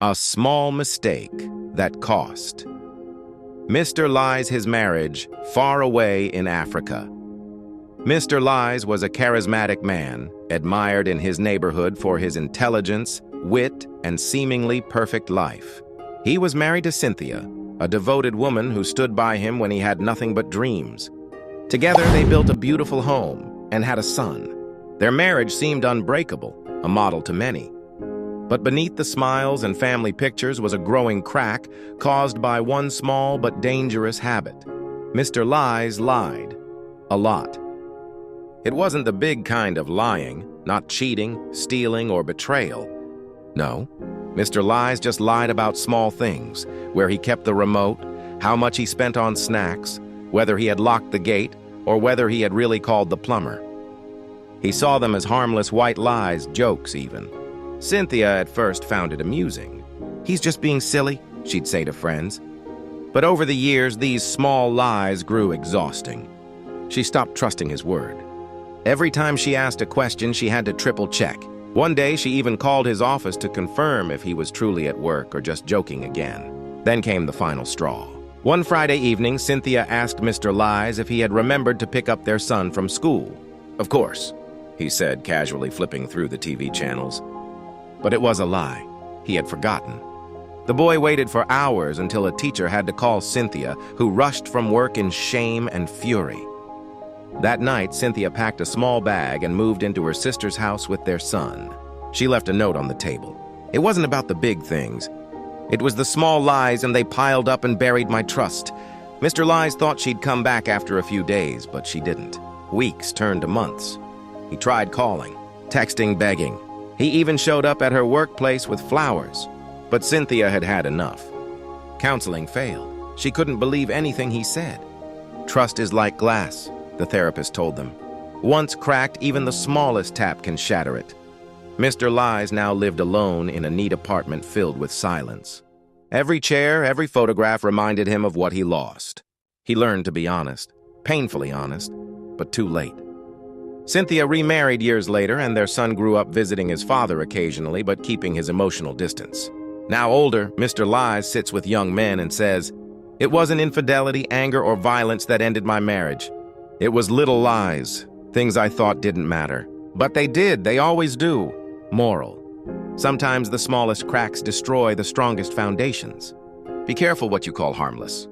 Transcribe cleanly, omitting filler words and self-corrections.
A small mistake that cost. Mr. Lies his marriage far away in Africa. Mr. Lies was a charismatic man, admired in his neighborhood for his intelligence, wit, and seemingly perfect life. He was married to Cynthia, a devoted woman who stood by him when he had nothing but dreams. Together, they built a beautiful home and had a son. Their marriage seemed unbreakable, a model to many. But beneath the smiles and family pictures was a growing crack caused by one small but dangerous habit. Mr. Lies lied. A lot. It wasn't the big kind of lying, not cheating, stealing, or betrayal. No, Mr. Lies just lied about small things, where he kept the remote, how much he spent on snacks, whether he had locked the gate, or whether he had really called the plumber. He saw them as harmless white lies, jokes even. Cynthia at first found it amusing. "He's just being silly," she'd say to friends. But over the years, these small lies grew exhausting. She stopped trusting his word. Every time she asked a question, she had to triple check. One day, she even called his office to confirm if he was truly at work or just joking again. Then came the final straw. One Friday evening, Cynthia asked Mr. Lies if he had remembered to pick up their son from school. "Of course," he said, casually flipping through the TV channels. But it was a lie. He had forgotten. The boy waited for hours until a teacher had to call Cynthia, who rushed from work in shame and fury. That night, Cynthia packed a small bag and moved into her sister's house with their son. She left a note on the table. It wasn't about the big things. It was the small lies, and they piled up and buried my trust. Mr. Lies thought she'd come back after a few days, but she didn't. Weeks turned to months. He tried calling, texting, begging. He even showed up at her workplace with flowers. But Cynthia had had enough. Counseling failed. She couldn't believe anything he said. "Trust is like glass," the therapist told them. "Once cracked, even the smallest tap can shatter it." Mr. Lies now lived alone in a neat apartment filled with silence. Every chair, every photograph reminded him of what he lost. He learned to be honest, painfully honest, but too late. Cynthia remarried years later, and their son grew up visiting his father occasionally, but keeping his emotional distance. Now older, Mr. Lies sits with young men and says, "It wasn't infidelity, anger, or violence that ended my marriage. It was little lies, things I thought didn't matter. But they did, they always do." Moral: sometimes the smallest cracks destroy the strongest foundations. Be careful what you call harmless.